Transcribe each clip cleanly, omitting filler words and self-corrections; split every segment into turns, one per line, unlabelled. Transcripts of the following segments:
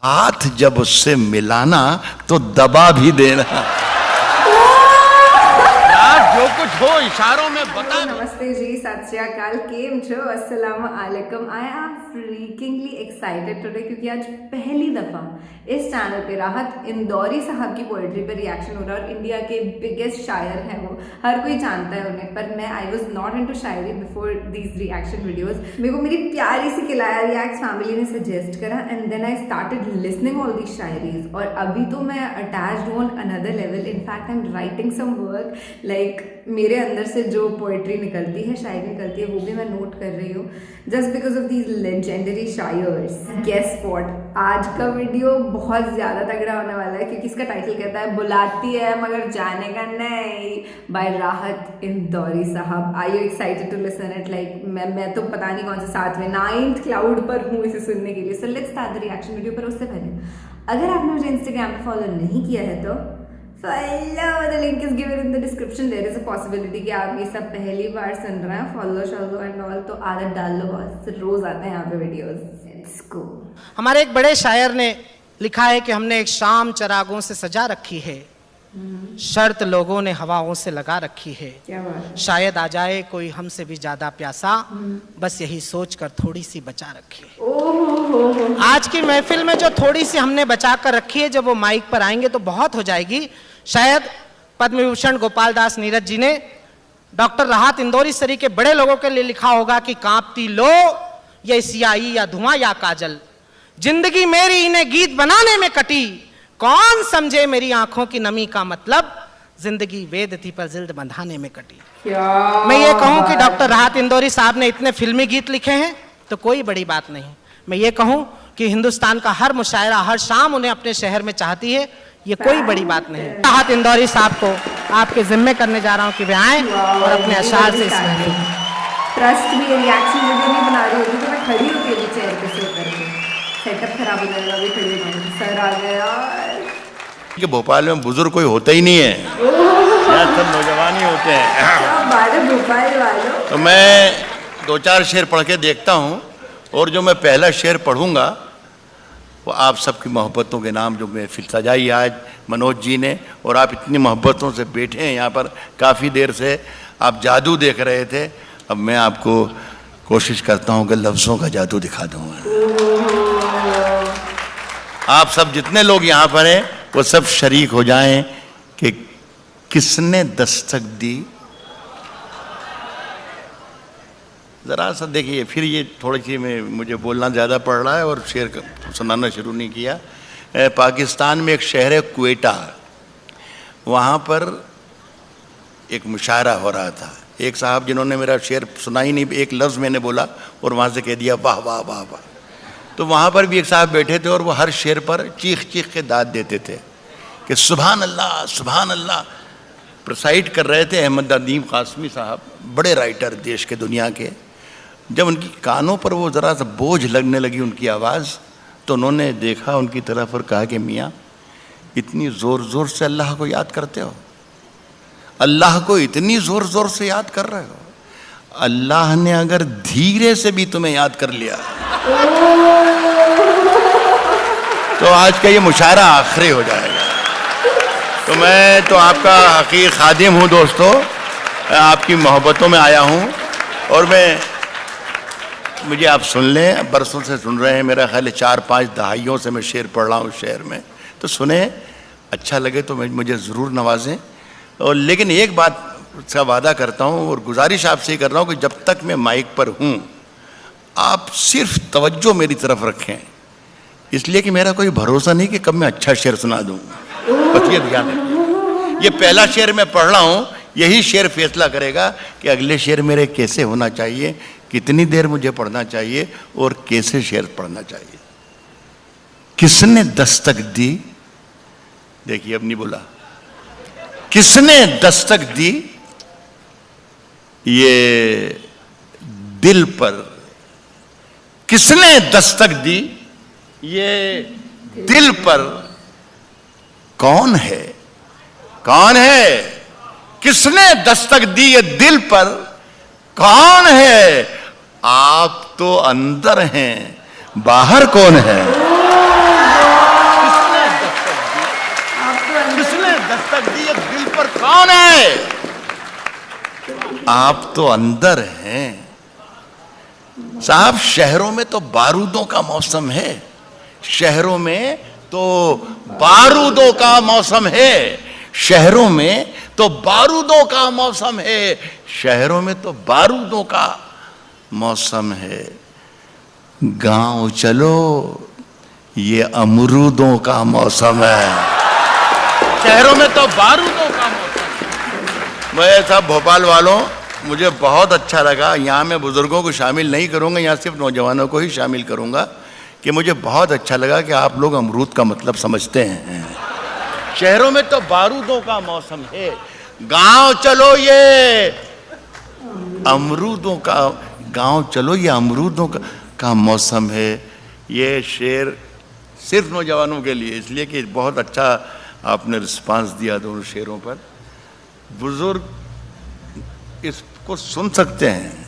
हाथ जब उससे मिलाना तो दबा भी देना। जो कुछ हो इशारों में बता।
नमस्ते जी, सत श्री अकाल, केम छो, अस्सलाम वालेकुम। आई एम फ्रीकिंगली एक्साइटेड टुडे क्योंकि आज पहली दफा इस चैनल पे राहत इंदौरी साहब की पोएट्री पे रिएक्शन हो रहा है। और इंडिया के बिगेस्ट शायर हैं वो, हर कोई जानता है उन्हें, पर मैं आई वॉज नॉट इनटू शायरी बिफोर दीज रिएक्शन वीडियोज। मेरे को मेरी प्यारी सी किलाया रिएक्ट फैमिली ने सजेस्ट करा and then I started listening all these शायरीज। और अभी तो मैं attached on another level. In fact I am writing some work, like मेरे अंदर से जो पोएट्री निकलती है, शायरी निकलती है, वो भी मैं नोट कर रही हूँ just because of these legendary शायर्स। गेस व्हाट, आज का वीडियो बहुत ज्यादा तगड़ा होने वाला है क्योंकि इसका टाइटल कहता है बुलाती है मगर जाने का नहीं, बाय राहत इंदौरी साहब। Are you excited to listen it? Like मैं तो पता नहीं कौन से 7वें 9th क्लाउड पर हूँ इसे सुनने के लिए। So let's start the reaction video. पर उससे पहले अगर आपने मुझे इंस्टाग्राम पे फॉलो नहीं किया है तो follow, the link is given in the description. There is a possibility कि आप ये सब पहली बार सुन रहे हैं, follow शॉलो एंड ऑल, तो आदत डाल लो, रोज आते हैं यहाँ पे वीडियोस। Let's go।
हमारे एक बड़े शायर ने लिखा है कि हमने एक शाम चरागों से सजा रखी है, शर्त लोगों ने हवाओं से लगा रखी है।
क्या बात?
शायद आ जाए कोई हमसे भी ज्यादा प्यासा, बस यही सोच कर थोड़ी सी बचा रखी है। आज की महफिल में जो थोड़ी सी हमने बचा कर रखी है, जब वो माइक पर आएंगे तो बहुत हो जाएगी। शायद पद्म विभूषण गोपाल दास नीरज जी ने डॉक्टर राहत इंदौरी सरी के बड़े लोगों के लिए लिखा होगा कि कांपती लो ये स्याही या धुआं या काजल, जिंदगी मेरी इन्हें गीत बनाने में कटी, कौन समझे मेरी आंखों की नमी का मतलब, जिंदगी वेद थी पर जिल्द बंधाने में कटी। मैं ये कहूं कि डॉक्टर राहत इंदौरी साहब ने इतने फिल्मी गीत लिखे हैं तो कोई बड़ी बात नहीं। मैं ये कहूं कि हिंदुस्तान का हर मुशायरा हर शाम उन्हें अपने शहर में चाहती है, ये कोई बड़ी बात नहीं। राहत इंदौरी साहब को आपके जिम्मे करने जा रहा हूं कि वे आएं और अपने अशार से
ट्रस्ट भी रिएक्शन वीडियो नहीं बना रही होगी तो मैं खड़ी होकर भी चेयर पे सो करके, सेटअप खराब हो जाएगा, अभी खड़ी हो जाऊंगी। सर आ गया
कि भोपाल में बुजुर्ग कोई होता ही नहीं है, यहाँ सब नौजवान ही होते हैं।
बारह भोपाल वालों।
तो मैं 2-4 शेर पढ़ के देखता हूँ, और जो मैं पहला शेर पढ़ूंगा वो आप सबकी मोहब्बतों के नाम जो महफिल सजाई आज मनोज जी ने, और आप इतनी मोहब्बतों से बैठे हैं यहाँ पर, काफ़ी देर से आप जादू देख रहे थे। अब मैं आपको कोशिश करता हूँ कि लफ्ज़ों का जादू दिखा दूँगा। आप सब जितने लोग यहाँ पर हैं वो सब शरीक हो जाएं कि किसने दस्तक दी। ज़रा सा देखिए, फिर ये थोड़ी सी मुझे बोलना ज़्यादा पड़ रहा है और शेर सुनाना शुरू नहीं किया। पाकिस्तान में एक शहर है क्वेटा, वहाँ पर एक मुशायरा हो रहा था। एक साहब जिन्होंने मेरा शेर सुना ही नहीं, एक लफ्ज़ मैंने बोला और वहाँ से कह दिया वाह वाह वाह वाह। तो वहाँ पर भी एक साहब बैठे थे और वो हर शेर पर चीख चीख के दाद देते थे कि सुभान अल्लाह सुभान अल्लाह। प्रिसाइड कर रहे थे अहमद नदीम कासमी साहब, बड़े राइटर देश के दुनिया के। जब उनकी कानों पर वो ज़रा सा बोझ लगने लगी उनकी आवाज़, तो उन्होंने देखा उनकी तरफ और कहा कि मियाँ इतनी ज़ोर ज़ोर से अल्लाह को याद करते हो, अल्लाह को इतनी ज़ोर ज़ोर से याद कर रहे हो, अल्लाह ने अगर धीरे से भी तुम्हें याद कर लिया तो आज का ये मुशायरा आखिरी हो जाएगा। तो मैं तो आपका हकीर खादिम हूँ दोस्तों, आपकी मोहब्बतों में आया हूँ। और मुझे आप सुन लें, बरसों से सुन रहे हैं, मेरा ख्याल है 4-5 दहाइयों से मैं शेर पढ़ रहा हूँ शहर में, तो सुने, अच्छा लगे तो मुझे ज़रूर नवाजें। और लेकिन एक बात का वादा करता हूँ और गुजारिश आपसे ही कर रहा हूँ कि जब तक मैं माइक पर हूँ आप सिर्फ तवज्जो मेरी तरफ रखें, इसलिए कि मेरा कोई भरोसा नहीं कि कब मैं अच्छा शेर सुना दूँ। बस ये ध्यान रखें, ये पहला शेर मैं पढ़ रहा हूँ, यही शेर फैसला करेगा कि अगले शेर मेरे कैसे होना चाहिए, कितनी देर मुझे पढ़ना चाहिए और कैसे शेर पढ़ना चाहिए। किसने दस्तक दी, देखिए अब नहीं बोला, किसने दस्तक दी ये दिल पर, किसने दस्तक दी ये दिल पर, कौन है, कौन है, किसने दस्तक दी ये दिल पर, कौन है, आप तो अंदर हैं, बाहर कौन है। आप तो अंदर हैं साहब। शहरों में तो बारूदों का मौसम है, शहरों में तो बारूदों का मौसम है, शहरों में तो बारूदों का मौसम है, शहरों में तो बारूदों का मौसम है। गांव चलो ये अमरूदों का मौसम है, शहरों में तो बारूदों का मौसम है। मैं साहब भोपाल वालों, मुझे बहुत अच्छा लगा, यहाँ मैं बुजुर्गों को शामिल नहीं करूँगा, यहाँ सिर्फ नौजवानों को ही शामिल करूँगा कि मुझे बहुत अच्छा लगा कि आप लोग अमरूद का मतलब समझते हैं। शहरों में तो बारूदों का मौसम है, गांव चलो ये अमरूदों का, गांव चलो ये अमरूदों का मौसम है। ये शेर सिर्फ नौजवानों के लिए, इसलिए कि बहुत अच्छा आपने रिस्पांस दिया दोनों शेरों पर। बुजुर्ग इसको सुन सकते हैं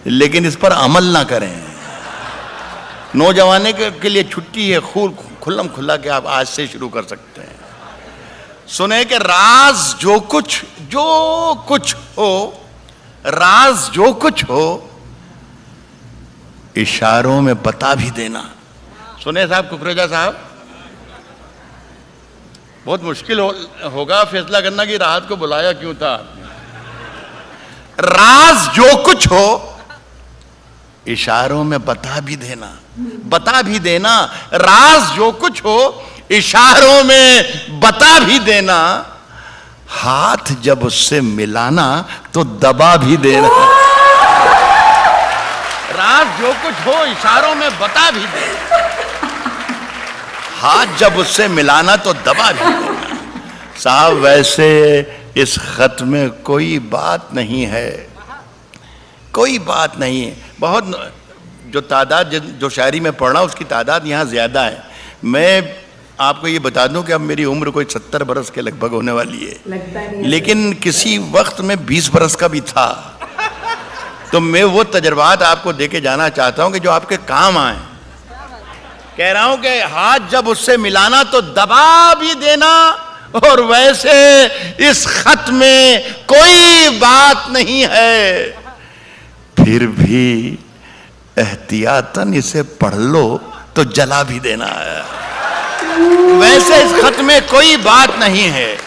लेकिन इस पर अमल ना करें। नौजवाने के लिए छुट्टी है, खुल्लम खुल्ला के आप आज से शुरू कर सकते हैं। सुने कि राज जो कुछ हो, राज जो कुछ हो इशारों में बता भी देना। सुने साहब कुकरेजा साहब, बहुत मुश्किल होगा फैसला करना कि राहत को बुलाया क्यों था। राज जो कुछ हो इशारों में बता भी देना, बता भी देना। राज जो कुछ हो इशारों में बता भी देना। हाथ जब उससे मिलाना तो दबा भी देना। राज जो कुछ हो इशारों में बता भी देना, हाथ जब उससे मिलाना तो दबा भी देना। साहब वैसे इस खत में कोई बात नहीं है, कोई बात नहीं है। बहुत जो तादाद जो शायरी में पढ़ रहा हूं उसकी तादाद यहाँ ज्यादा है। मैं आपको ये बता दूं कि अब मेरी उम्र कोई 70 बरस के लगभग होने वाली है, लेकिन किसी वक्त में 20 बरस का भी था। तो मैं वो तजर्बात आपको देके जाना चाहता हूं कि जो आपके काम आए। कह रहा हूं कि हाथ जब उससे मिलाना तो दबा भी देना, और वैसे इस खत में कोई बात नहीं है, फिर भी एहतियातन इसे पढ़ लो तो जला भी देना है। वैसे इस खत में कोई बात नहीं है।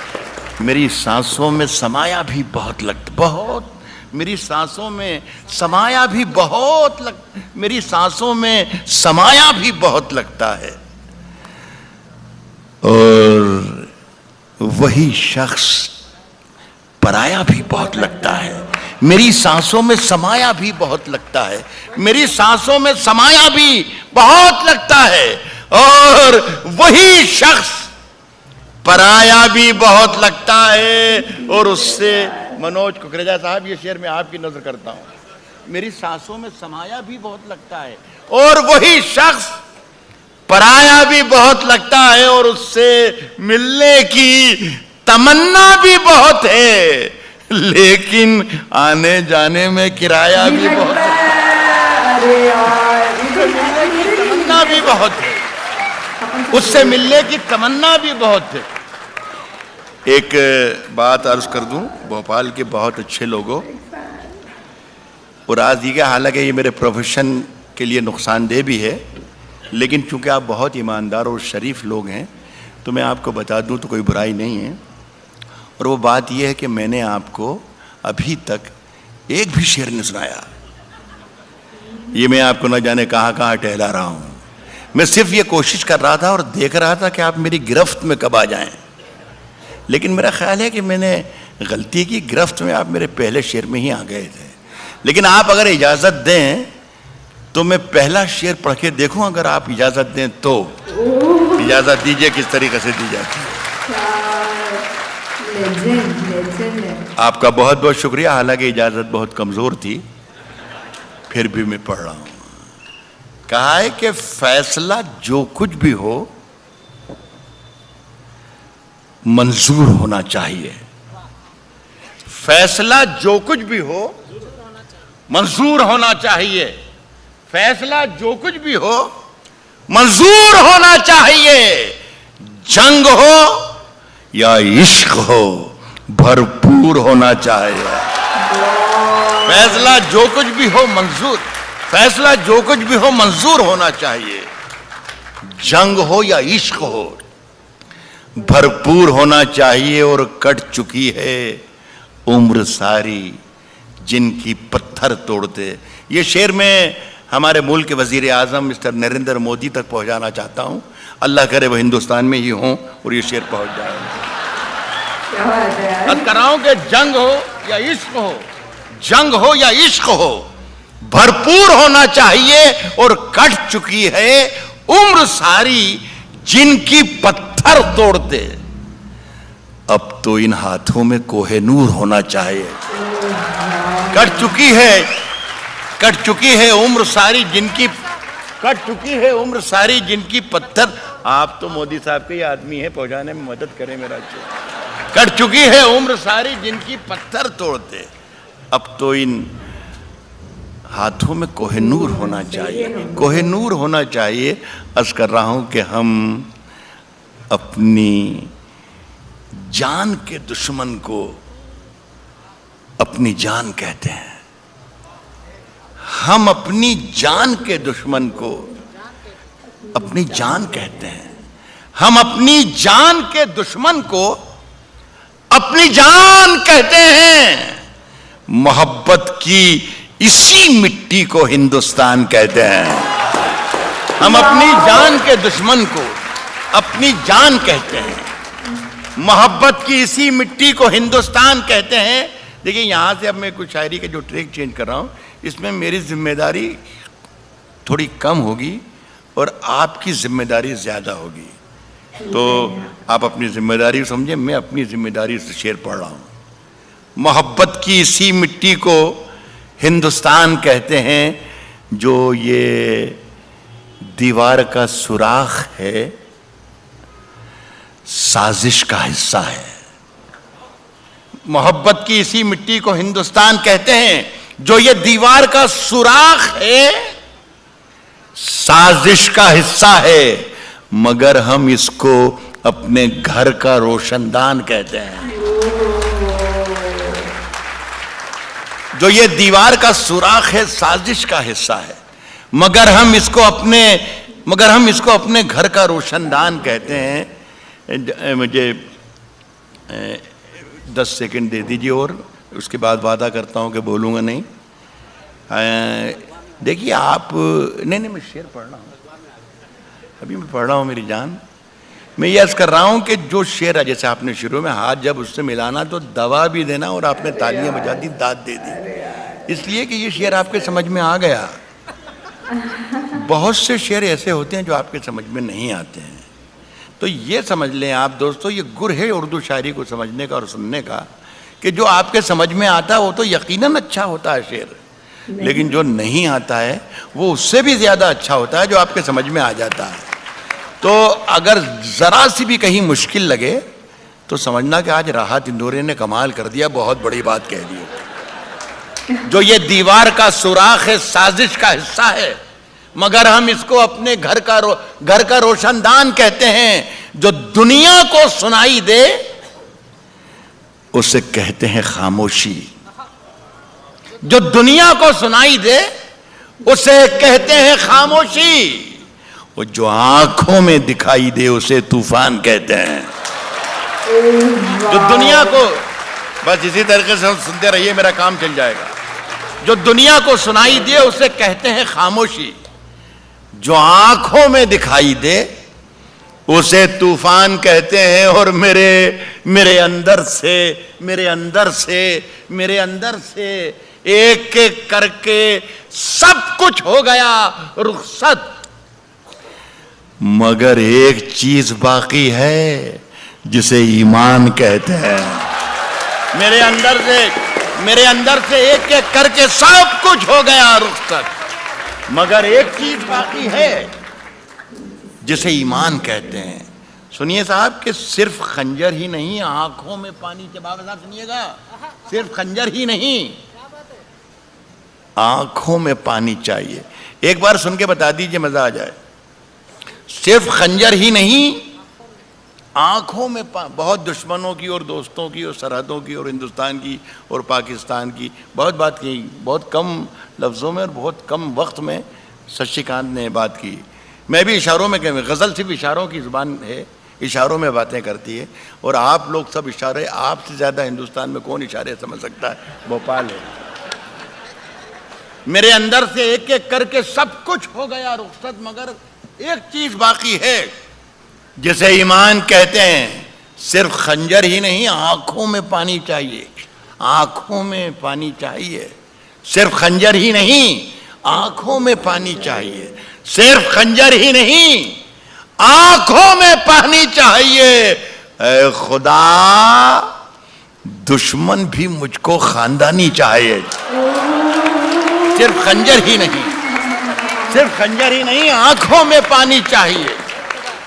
मेरी सांसों में समाया भी बहुत मेरी सांसों में समाया भी मेरी सांसों में समाया भी बहुत लगता है। और वही शख्स पराया भी बहुत लगता है। मेरी सांसों में समाया भी बहुत लगता है, मेरी सांसों में समाया भी बहुत लगता है। और वही शख्स पराया भी बहुत लगता है। और उससे मनोज कुकरेजा साहब, ये शेर मैं आपकी नजर करता हूं। मेरी सांसों में समाया भी बहुत लगता है और वही शख्स पराया भी बहुत लगता है, और उससे मिलने की तमन्ना भी बहुत है, लेकिन आने जाने में किराया भी बहुत है। तमन्ना भी बहुत है, उससे मिलने की तमन्ना भी बहुत है। एक बात अर्ज कर दूं, भोपाल के बहुत अच्छे लोगों, और आज ये हालांकि ये मेरे प्रोफेशन के लिए नुकसानदेह भी है, लेकिन चूंकि आप बहुत ईमानदार और शरीफ लोग हैं तो मैं आपको बता दूं तो कोई बुराई नहीं है। और वो बात ये है कि मैंने आपको अभी तक एक भी शेर नहीं सुनाया। ये मैं आपको न जाने कहाँ कहाँ टहला रहा हूँ। मैं सिर्फ ये कोशिश कर रहा था और देख रहा था कि आप मेरी गिरफ्त में कब आ जाएं। लेकिन मेरा ख्याल है कि मैंने गलती की, गिरफ्त में आप मेरे पहले शेर में ही आ गए थे। लेकिन आप अगर इजाज़त दें तो मैं पहला शेर पढ़ के देखूं, अगर आप इजाज़त दें तो। इजाज़त दीजिए, किस तरीके से दी जाती है। आपका बहुत बहुत शुक्रिया। हालांकि इजाज़त बहुत कमज़ोर थी, फिर भी मैं पढ़ रहा हूं। कहा है कि फैसला जो कुछ भी हो मंजूर होना चाहिए। फैसला जो कुछ भी हो मंजूर होना चाहिए। फैसला जो कुछ भी हो मंजूर होना चाहिए। जंग हो या इश्क हो भरपूर होना चाहिए। फैसला जो कुछ भी हो मंजूर, फैसला जो कुछ भी हो मंजूर होना चाहिए। जंग हो या इश्क हो, भरपूर होना चाहिए। और कट चुकी है उम्र सारी जिनकी पत्थर तोड़ते। ये शेर में हमारे मुल्क के वजीर आजम मिस्टर नरेंद्र मोदी तक पहुंचाना चाहता हूं। अल्लाह करे वो हिंदुस्तान में ही हों और ये शेर पहुंच जाए।
क्या बात है यार।
अब कराऊं कि जंग हो या इश्क हो, जंग हो या इश्क हो, भरपूर होना चाहिए। और कट चुकी है उम्र सारी जिनकी पत्थर तोड़ते। अब तो इन हाथों में कोहेनूर होना चाहिए। कट चुकी है उम्र सारी जिनकी, कट चुकी है उम्र सारी जिनकी पत्थर। आप तो मोदी साहब के ही आदमी है, पहुंचाने में मदद करें मेरा। कट चुकी है उम्र सारी जिनकी पत्थर तोड़ते। अब तो इन हाथों में कोहेनूर होना चाहिए, कोहेनूर होना चाहिए। अर्ज कर रहा हूं कि हम अपनी जान के दुश्मन को अपनी जान कहते हैं। हम अपनी जान के दुश्मन को अपनी जान कहते हैं। हम अपनी जान के दुश्मन को अपनी जान कहते हैं। मोहब्बत की इसी मिट्टी को हिंदुस्तान कहते हैं। हम अपनी जान के दुश्मन को अपनी जान कहते हैं। मोहब्बत की इसी मिट्टी को हिंदुस्तान कहते हैं। देखिए यहां से अब मैं कुछ शायरी के जो ट्रैक चेंज कर रहा हूं, इसमें मेरी जिम्मेदारी थोड़ी कम होगी और आपकी जिम्मेदारी ज्यादा होगी। तो आप अपनी जिम्मेदारी समझें, मैं अपनी जिम्मेदारी से शेर पढ़ रहा हूं। मोहब्बत की इसी मिट्टी को हिंदुस्तान कहते हैं। जो ये दीवार का सुराख है साजिश का हिस्सा है। मोहब्बत की इसी मिट्टी को हिंदुस्तान कहते हैं। जो ये दीवार का सुराख है साजिश का हिस्सा है, मगर हम इसको अपने घर का रोशनदान कहते हैं। जो ये दीवार का सुराख है साजिश का हिस्सा है, मगर हम इसको अपने घर का रोशनदान कहते हैं। मुझे 10 सेकंड दे दीजिए और उसके बाद वादा करता हूं कि बोलूंगा नहीं। देखिए आप, नहीं मैं शेर पढ़ रहा हूं, अभी मैं पढ़ रहा हूं मेरी जान। मैं ये अर्ज कर रहा हूं कि जो शेर है, जैसे आपने शुरू में हाथ जब उससे मिलाना तो दवा भी देना और आपने तालियां बजा दी, दाद दे दी, इसलिए कि ये शेर आपके समझ में आ गया। बहुत से शेर ऐसे होते हैं जो आपके समझ में नहीं आते हैं। तो ये समझ लें आप दोस्तों, ये गुर है उर्दू शायरी को समझने का और सुनने का, कि जो आपके समझ में आता है वो तो यकीनन अच्छा होता है शेर, लेकिन जो नहीं आता है वो उससे भी ज्यादा अच्छा होता है जो आपके समझ में आ जाता है। तो अगर जरा सी भी कहीं मुश्किल लगे तो समझना कि आज राहत इंदौरी ने कमाल कर दिया, बहुत बड़ी बात कह दी। जो ये दीवार का सुराख है साजिश का हिस्सा है, मगर हम इसको अपने घर का रोशनदान कहते हैं। जो दुनिया को सुनाई दे उसे कहते हैं खामोशी। जो दुनिया को सुनाई दे उसे कहते हैं खामोशी। वो जो आंखों में दिखाई दे उसे तूफान कहते हैं। जो दुनिया को, बस इसी तरीके से सुनते रहिए, मेरा काम चल जाएगा। जो दुनिया को सुनाई दे उसे कहते हैं खामोशी। जो आंखों में दिखाई दे उसे तूफान कहते हैं। और मेरे अंदर से एक एक करके सब कुछ हो गया रुखसत, मगर एक चीज बाकी है जिसे ईमान कहते हैं। मेरे अंदर से एक एक करके सब कुछ हो गया रुखसत, मगर एक चीज बाकी है जिसे ईमान कहते हैं। सुनिए साहब कि सिर्फ खंजर ही नहीं, आंखों में पानी के बाबा साहब सुनिएगा, सिर्फ खंजर ही नहीं, आंखों में पानी चाहिए। एक बार सुन के बता दीजिए, मजा आ जाए। सिर्फ खंजर ही नहीं, आंखों में बहुत दुश्मनों की और दोस्तों की और सरहदों की और हिंदुस्तान की और पाकिस्तान की बहुत बात की, बहुत कम लफ्ज़ों में और बहुत कम वक्त में शशिकांत ने बात की। मैं भी इशारों में कहूँ, गज़ल सिर्फ इशारों की ज़ुबान है, इशारों में बातें करती है। और आप लोग सब इशारे, आपसे ज़्यादा हिंदुस्तान में कौन इशारे समझ सकता है? भोपाल है। मेरे अंदर से एक एक करके सब कुछ हो गया रुखसत, मगर एक चीज़ बाकी है जिसे ईमान कहते हैं। सिर्फ खंजर ही नहीं, आंखों में पानी चाहिए, आंखों में पानी चाहिए। सिर्फ खंजर ही नहीं, आंखों में पानी चाहिए। सिर्फ खंजर ही नहीं, आंखों में पानी चाहिए। ऐ खुदा, दुश्मन भी मुझको खानदानी चाहिए। सिर्फ खंजर ही नहीं, सिर्फ खंजर ही नहीं, आंखों में पानी चाहिए।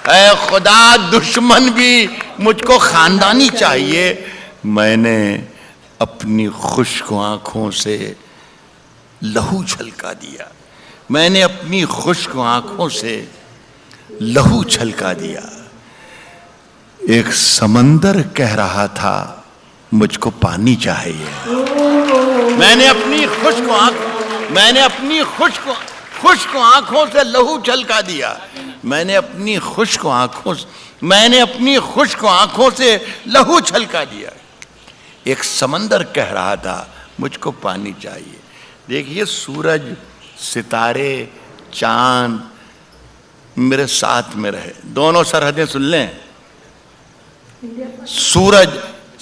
ऐ खुदा, दुश्मन भी मुझको खानदानी चाहिए। मैंने अपनी खुश्क आंखों से लहू छलका दिया, मैंने अपनी खुश्क आंखों से लहू छलका दिया। एक समंदर कह रहा था मुझको पानी चाहिए। मैंने अपनी खुश्क आंखों से लहू छलका दिया। मैंने अपनी खुश्क आंखों से लहू छलका दिया। एक समंदर कह रहा था मुझको पानी चाहिए। देखिए, सूरज, सितारे, चांद मेरे साथ में रहे। दोनों सरहदें सुन लें। सूरज,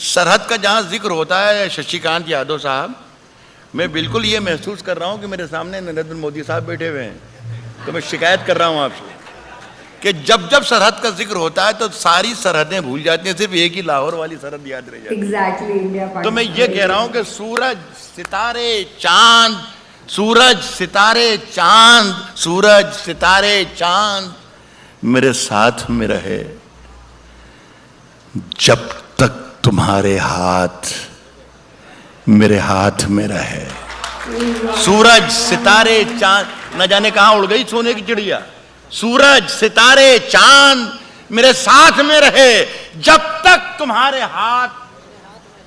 सरहद का जहां जिक्र होता है शशिकांत यादव साहब, मैं बिल्कुल ये महसूस कर रहा हूं कि मेरे सामने नरेंद्र मोदी साहब बैठे हुए हैं। तो मैं शिकायत कर रहा हूं आपसे कि जब जब सरहद का जिक्र होता है तो सारी सरहदें भूल जाती हैं, सिर्फ एक ही लाहौर वाली सरहद याद रह जाती है।
Exactly, India.
तो मैं ये कह रहा हूं कि सूरज, सितारे, चांद, सूरज, सितारे, चांद, सूरज, सितारे, चांद मेरे साथ में रहे जब तक तुम्हारे हाथ मेरे हाथ में रहे। सूरज, सितारे, चांद, न जाने कहां उड़ गई सोने की चिड़िया। सूरज, सितारे, चांद मेरे साथ में रहे जब तक तुम्हारे हाथ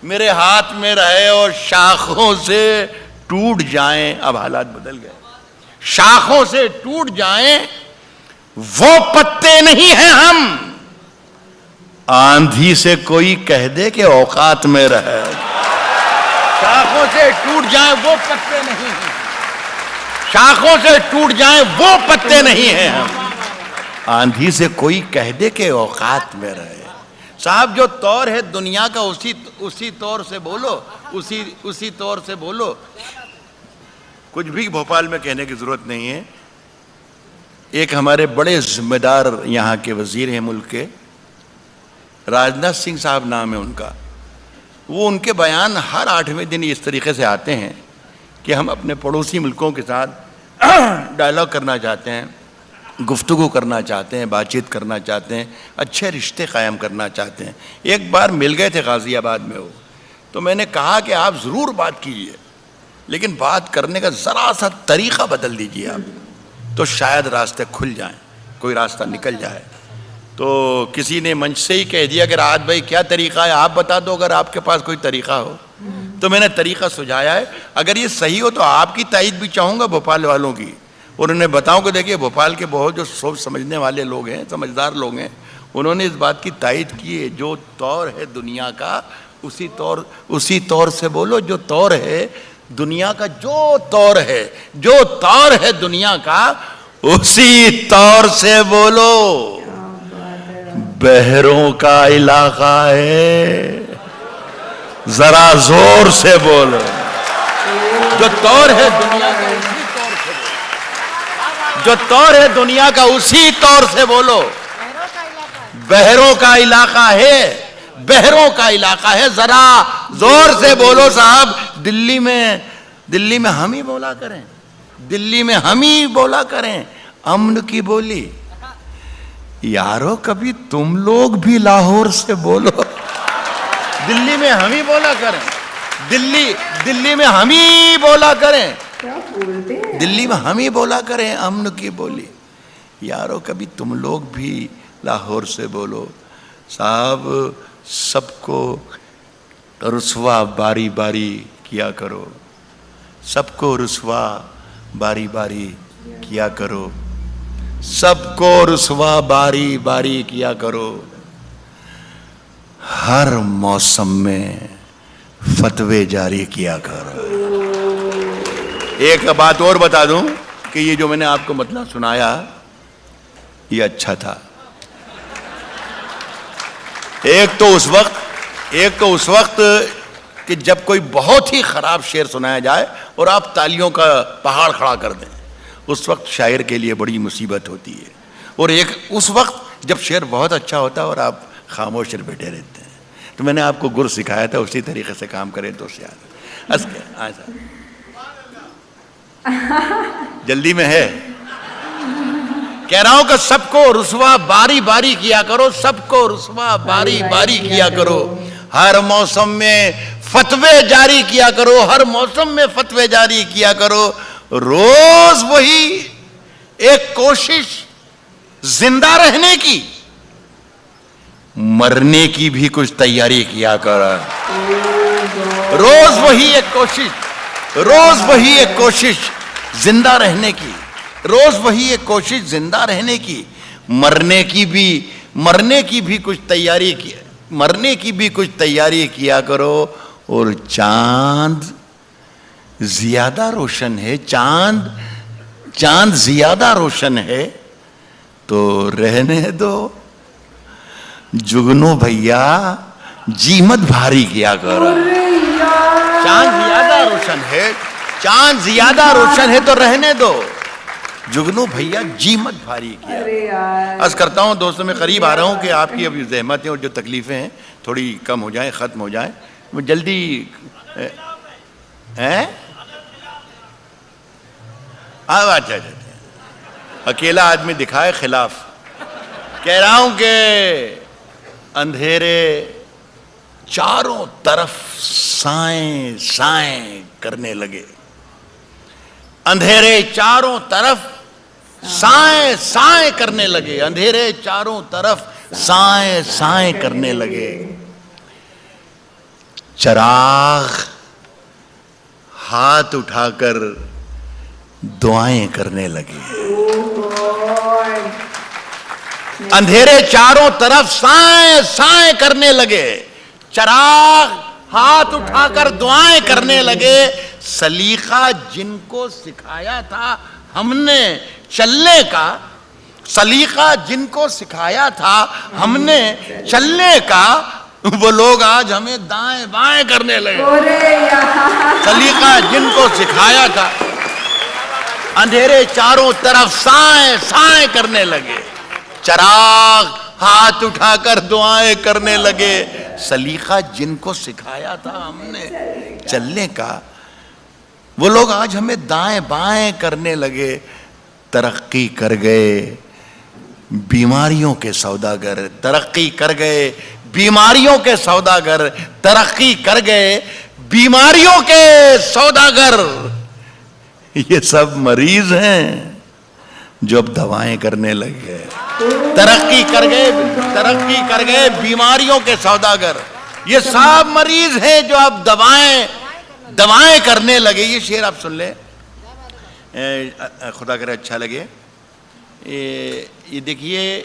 मेरे हाथ में रहे। और शाखों से टूट जाएं, अब हालात बदल गए, शाखों से टूट जाएं वो पत्ते नहीं हैं हम। आंधी से कोई कह दे कि औकात में रहे। शाखों से टूट जाएं वो पत्ते नहीं हैं, शाखों से टूट जाएं वो पत्ते नहीं हैं हम। आंधी से कोई कह दे कि औकात में रहे। साहब, जो तौर है दुनिया का उसी तौर से बोलो, उसी तौर से बोलो। कुछ भी भोपाल में कहने की जरूरत नहीं है। एक हमारे बड़े जिम्मेदार यहाँ के वजीर हैं मुल्क के, राजनाथ सिंह साहब नाम है उनका। वो उनके बयान हर 8वें दिन इस तरीके से आते हैं कि हम अपने पड़ोसी मुल्कों के साथ डायलॉग करना चाहते हैं, गुफ्तगू करना चाहते हैं, बातचीत करना चाहते हैं, अच्छे रिश्ते कायम करना चाहते हैं। एक बार मिल गए थे गाज़ियाबाद में वो, तो मैंने कहा कि आप ज़रूर बात कीजिए, लेकिन बात करने का ज़रा सा तरीक़ा बदल दीजिए आप, तो शायद रास्ते खुल जाएं, कोई रास्ता निकल जाए। तो किसी ने मंच से ही कह दिया कि राहत भाई क्या तरीक़ा है, आप बता दो अगर आपके पास कोई तरीक़ा हो। तो मैंने तरीक़ा सुझाया है, अगर ये सही हो तो आपकी तायद भी चाहूँगा भोपाल वालों की। और उन्हें बताऊँ कि देखिए, भोपाल के बहुत जो सोच समझने वाले लोग हैं, समझदार लोग हैं, उन्होंने इस बात की तायद की है। जो तौर है दुनिया का उसी तौर से बोलो। जो तौर है दुनिया का, जो तौर है दुनिया का, उसी तौर से बोलो। बहरों का इलाका है, जरा जोर से बोलो। जो तौर है दुनिया का उसी तौर से बोलो। जो तौर है दुनिया का उसी तौर से बोलो। बहरों का इलाका है, बहरों का इलाका है, जरा जोर से बोलो। साहब, दिल्ली में हम ही बोला करें, दिल्ली में हम ही बोला करें अमन की बोली। यारो, कभी तुम लोग भी लाहौर से बोलो। दिल्ली में हम ही बोला करें, दिल्ली में हम ही बोला करें,
क्या बोलते हैं?
दिल्ली में हम ही बोला करें अमन की बोली। यारो, कभी तुम लोग भी लाहौर से बोलो। साहब सबको रुसवा बारी बारी किया करो, सबको रुसवा बारी बारी किया करो, सबको रुसवा बारी बारी किया करो, हर मौसम में फतवे जारी किया करो। एक बात और बता दूं कि ये जो मैंने आपको मतलब सुनाया ये अच्छा था। एक तो उस वक्त कि जब कोई बहुत ही खराब शेर सुनाया जाए और आप तालियों का पहाड़ खड़ा कर दें, उस वक्त शायर के लिए बड़ी मुसीबत होती है। और एक उस वक्त जब शेर बहुत अच्छा होता है और आप खामोश बैठे रहते हैं। तो मैंने आपको गुर सिखाया था, उसी तरीके से काम करें तो जल्दी में है। कह रहा हूं कि सबको रुसवा बारी बारी किया करो, सबको रुसवा बारी बारी किया करो, हर मौसम में फतवे जारी किया करो, हर मौसम में फतवे जारी किया करो। रोज वही एक कोशिश जिंदा रहने की, मरने की भी कुछ तैयारी किया करो। रोज वही एक कोशिश जिंदा रहने की, रोज वही एक कोशिश जिंदा रहने की, मरने की भी कुछ तैयारी किया करो। और चांद ज्यादा रोशन है, चांद ज्यादा रोशन है तो रहने दो, जुगनू भैया जी मत भारी किया करो। चांद ज्यादा रोशन है तो रहने दो, जुगनू भैया जी मत भारी किया। अर्ज करता हूँ दोस्तों, मैं करीब आ रहा हूँ कि आपकी अभी ज़हमतें और जो तकलीफ़ें हैं थोड़ी कम हो जाएं, ख़त्म हो जाएं। वो जल्दी हैं। अच्छा, अकेला आदमी दिखाए खिलाफ। कह रहा हूँ कि अंधेरे चारों तरफ साएं साएं करने लगे, अंधेरे चारों तरफ साएं साएं करने लगे, अंधेरे चारों तरफ साएं साएं करने लगे। चराग हाथ उठाकर दुआएं करने लगे, अंधेरे चारों तरफ साएं साएं करने लगे, चराग हाथ उठाकर दुआएं करने लगे। सलीका जिनको सिखाया था हमने चलने का, सलीका जिनको सिखाया था हमने चलने का, वो लोग आज हमें दाएं बाएं करने लगे। सलीका जिनको सिखाया था, अंधेरे चारों तरफ साएं साएं करने लगे, चराग हाथ उठाकर दुआएं करने लगे। सलीका जिनको सिखाया था हमने चलने का, वो लोग आज हमें दाएं बाएं करने लगे। तरक्की कर गए बीमारियों के सौदागर, तरक्की कर गए बीमारियों के सौदागर, तरक्की कर गए बीमारियों के सौदागर। ये सब मरीज हैं जो अब दवाएं करने लगे। तरक्की कर गए बीमारियों के सौदागर, ये सब मरीज हैं जो अब दवाएं करने लगे। ये शेर आप सुन ले, खुदा करे अच्छा लगे। ये देखिए,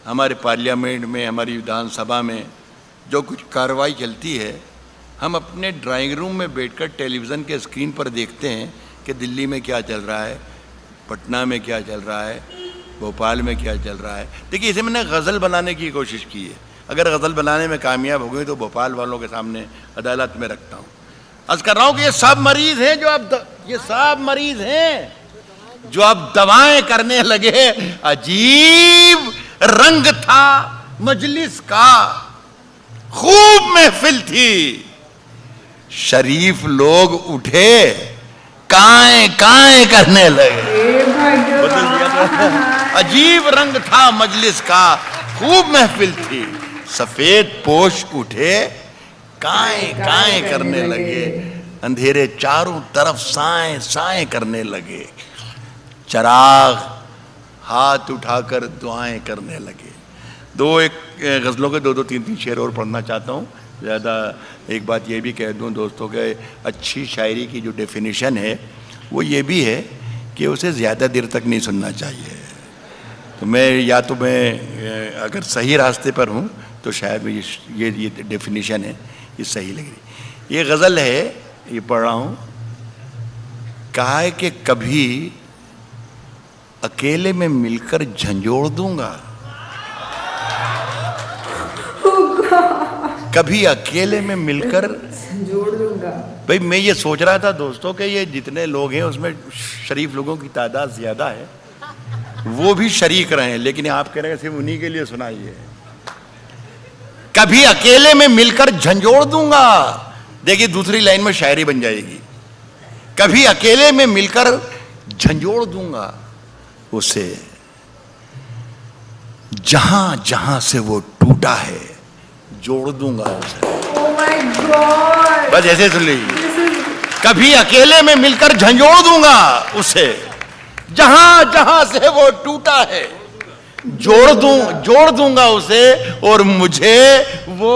हमारे पार्लियामेंट में, हमारी विधानसभा में जो कुछ कार्रवाई चलती है, हम अपने ड्राइंग रूम में बैठकर टेलीविज़न के स्क्रीन पर देखते हैं कि दिल्ली में क्या चल रहा है, पटना में क्या चल रहा है, भोपाल में क्या चल रहा है। देखिए, इसे मैंने गज़ल बनाने की कोशिश की है। अगर गज़ल बनाने में कामयाब हो गई तो भोपाल वालों के सामने अदालत में रखता हूँ। अर्ज़ कर रहा हूँ कि ये सब मरीज़ हैं जो अब दवाएं करने लगे। अजीब रंग था मजलिस का, खूब महफिल थी, शरीफ लोग उठे काएं काएं करने लगे। अजीब रंग था मजलिस का, खूब महफिल थी, सफेद पोश उठे काएं काएं करने लगे। अंधेरे चारों तरफ साएं साएं करने लगे, चराग हाथ उठाकर दुआएं करने लगे। एक गज़लों के दो तीन शेर और पढ़ना चाहता हूँ। ज़्यादा एक बात ये भी कह दूँ दोस्तों के, अच्छी शायरी की जो डेफिनेशन है वो ये भी है कि उसे ज़्यादा देर तक नहीं सुनना चाहिए। तो मैं अगर सही रास्ते पर हूँ तो शायद ये डेफिनेशन है, ये सही लग रही। ये गज़ल है, ये पढ़ रहा हूँ। कहा है कि कभी अकेले में मिलकर झंझोड़ दूंगा, कभी अकेले में मिलकर
जोड़ दूंगा।
भाई मैं ये सोच रहा था दोस्तों कि ये जितने लोग हैं उसमें शरीफ लोगों की तादाद ज्यादा है, वो भी शरीक रहे हैं, लेकिन आप कह रहे हैं सिर्फ उन्हीं के लिए सुनाइए। कभी अकेले में मिलकर झंझोड़ दूंगा, देखिए दूसरी लाइन में शायरी बन जाएगी। कभी अकेले में मिलकर झंझोड़ दूंगा उसे, जहां जहां से वो टूटा है जोड़ दूंगा उसे।
Oh my God!
बस ऐसे सुन लीजिए। कभी अकेले में मिलकर झंझोड़ दूंगा उसे, जहां जहां से वो टूटा है जोड़ दूंगा उसे, और मुझे वो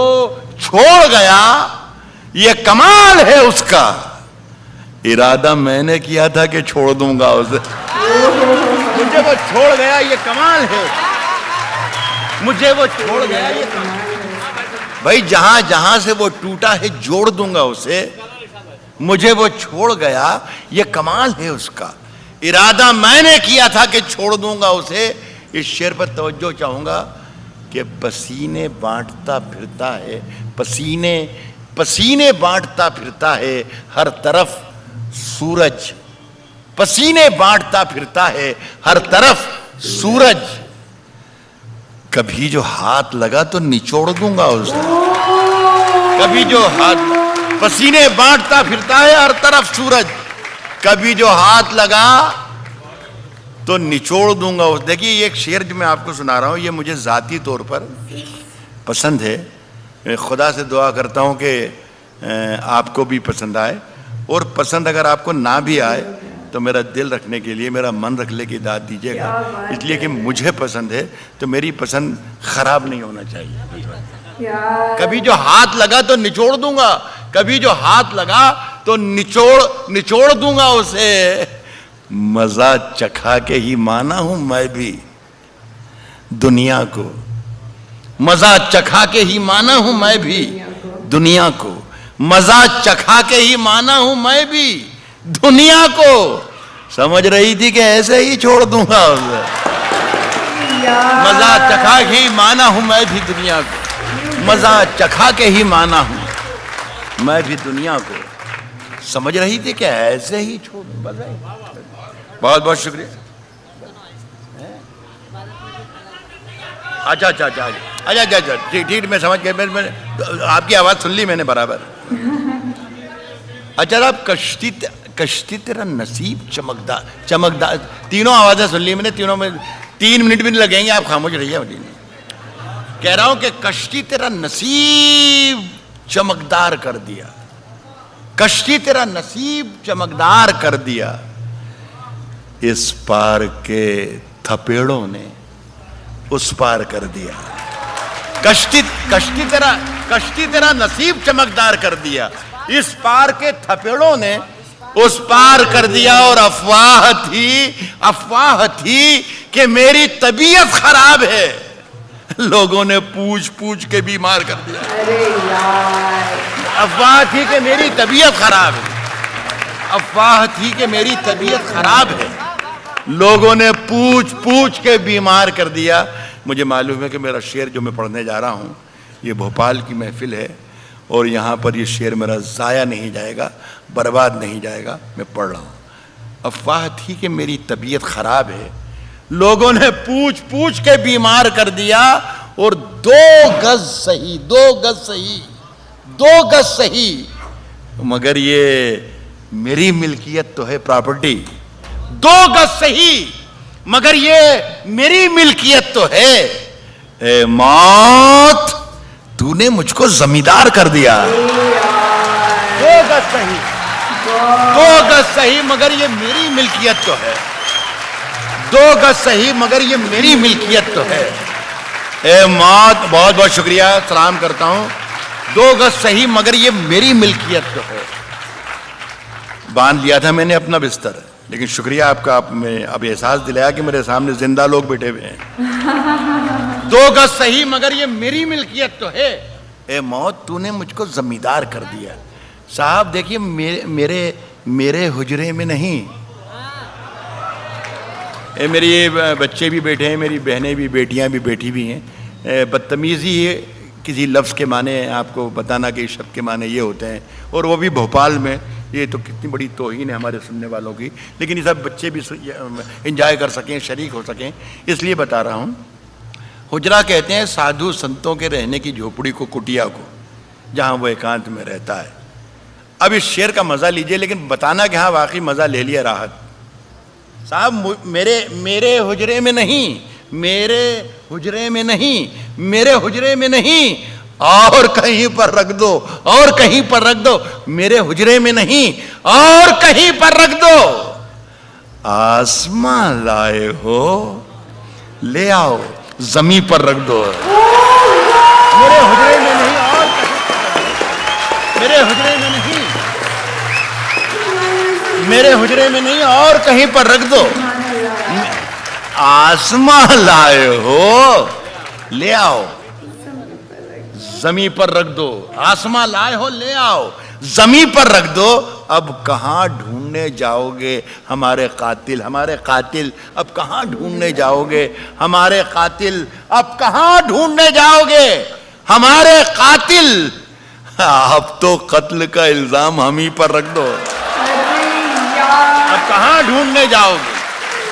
छोड़ गया ये कमाल है उसका, इरादा मैंने किया था कि छोड़ दूंगा उसे, मुझे वो छोड़ गया ये कमाल है, मुझे वो छोड़ गया ये कमाल है। भाई जहां जहां से वो टूटा है जोड़ दूंगा उसे, मुझे वो छोड़ गया ये कमाल है उसका, इरादा मैंने किया था कि छोड़ दूंगा उसे। इस शेर पर तवज्जो चाहूंगा कि पसीने बांटता फिरता है, पसीने बांटता फिरता है हर तरफ सूरज, पसीने बांटता फिरता है हर तरफ सूरज, कभी जो हाथ लगा तो निचोड़ दूंगा उसे, कभी जो हाथ, पसीने बांटता फिरता है हर तरफ सूरज, कभी जो हाथ लगा तो निचोड़ दूंगा उसे। देखिए ये एक शेर जो मैं आपको सुना रहा हूं, ये मुझे जाती तौर पर पसंद है। मैं खुदा से दुआ करता हूं कि आपको भी पसंद आए, और पसंद अगर आपको ना भी आए तो मेरा दिल रखने के लिए, मेरा मन रखने की दाद दीजिएगा, इसलिए कि मुझे पसंद है तो मेरी पसंद खराब नहीं होना चाहिए। कभी जो हाथ लगा तो निचोड़ दूंगा, कभी जो हाथ लगा तो निचोड़ दूंगा उसे, मजा चखा के ही माना हूं मैं भी दुनिया को, मजा चखा के ही माना हूं मैं भी दुनिया को, मजा चखा के ही माना हूं मैं भी दुनिया को, समझ रही थी कि ऐसे ही छोड़ दूंगा उसे, मजा चखा के ही माना हूं मैं भी दुनिया को, मजा चखा के ही माना हूं मैं भी दुनिया को, समझ रही थी कि ऐसे ही छोड़ दूंगा। बहुत बहुत शुक्रिया। अच्छा ठीक मैं समझ गया, मैंने आपकी आवाज सुन ली मैंने बराबर। अच्छा आप कश्ती तेरा नसीब चमकदार, तीनों आवाजें सुन ली मैंने, तीनों में 3 मिनट भी नहीं लगेंगे, आप खामोश रहिए। कह रहा हूं कि कश्ती तेरा नसीब चमकदार कर दिया, कश्ती तेरा नसीब चमकदार कर दिया, इस पार के थपेड़ों ने उस पार कर दिया, कश्ती तेरा नसीब चमकदार कर दिया, इस पार के थपेड़ों ने उस पार कर दिया, और अफवाह थी कि मेरी तबीयत खराब है, लोगों ने पूछ के बीमार कर दिया।
अरे यार,
अफवाह थी कि मेरी तबीयत खराब है, अफवाह थी कि मेरी तबीयत खराब है, लोगों ने पूछ के बीमार कर दिया। मुझे मालूम है कि मेरा शेर जो मैं पढ़ने जा रहा हूँ, ये भोपाल की महफिल है, और यहाँ पर ये शेर मेरा ज़ाया नहीं जाएगा, बर्बाद नहीं जाएगा। मैं पढ़ रहा हूँ। अफवाह थी कि मेरी तबीयत खराब है, लोगों ने पूछ के बीमार कर दिया, और 2 गज सही, मगर ये मेरी मिल्कियत तो है प्रॉपर्टी, 2 गज सही मगर ये मेरी मिल्कियत तो है, ए मौत तूने मुझको जमींदार कर दिया। 2 गज सही मगर ये मेरी मिल्कियत तो है, 2 गज सही मगर ये मेरी मिल्कियत तो है, ए मौत, बहुत बहुत शुक्रिया, सलाम करता हूं। 2 गज सही, मगर ये मेरी मिल्कियत तो है। बांध लिया था मैंने अपना बिस्तर, लेकिन शुक्रिया आपका, आपने अब एहसास दिलाया कि मेरे सामने जिंदा लोग बैठे हुए हैं। 2 गज सही, मगर ये मेरी मिल्कियत तो है। ए मौत, तूने मुझको जमींदार कर दिया। साहब देखिए, मेरे हुजरे में नहीं, मेरे ये बच्चे भी बैठे हैं, मेरी बहनें भी, बेटियां भी बैठी हुई हैं। बदतमीज़ी किसी लफ्ज़ के माने आपको बताना कि शब्द के माने ये होते हैं, और वो भी भोपाल में, ये तो कितनी बड़ी तौहीन है हमारे सुनने वालों की। लेकिन ये सब बच्चे भी इंजॉय कर सकें, शरीक हो सकें, इसलिए बता रहा हूँ। हुजरा कहते हैं साधु संतों के रहने की झोपड़ी को, कुटिया को, जहाँ वो एकांत में रहता है। अब इस शेर का मज़ा लीजिए, लेकिन बताना कि हाँ वाकई मज़ा ले लिया राहत साहब। मेरे हुजरे में नहीं, मेरे हुजरे में नहीं, मेरे हुजरे में नहीं, और कहीं पर रख दो, और कहीं पर रख दो। मेरे हुजरे में नहीं, और कहीं पर रख दो। आसमां लाए हो, ले आओ, जमीन पर रख दो। मेरे हुजरे में नहीं, और मेरे हुजरे में नहीं, मेरे हुजरे में नहीं, और कहीं पर रख दो। आसमां लाए हो, ले आओ, जमीन पर रख दो। आसमां लाए हो, ले आओ, जमीन पर रख दो। अब कहां ढूंढने जाओगे हमारे कातिल, हमारे कातिल अब कहां ढूंढने जाओगे हमारे कातिल, अब कहां ढूंढने जाओगे हमारे कातिल। अब तो कत्ल का इल्जाम हम ही पर रख दो। अब कहां ढूंढने जाओगे,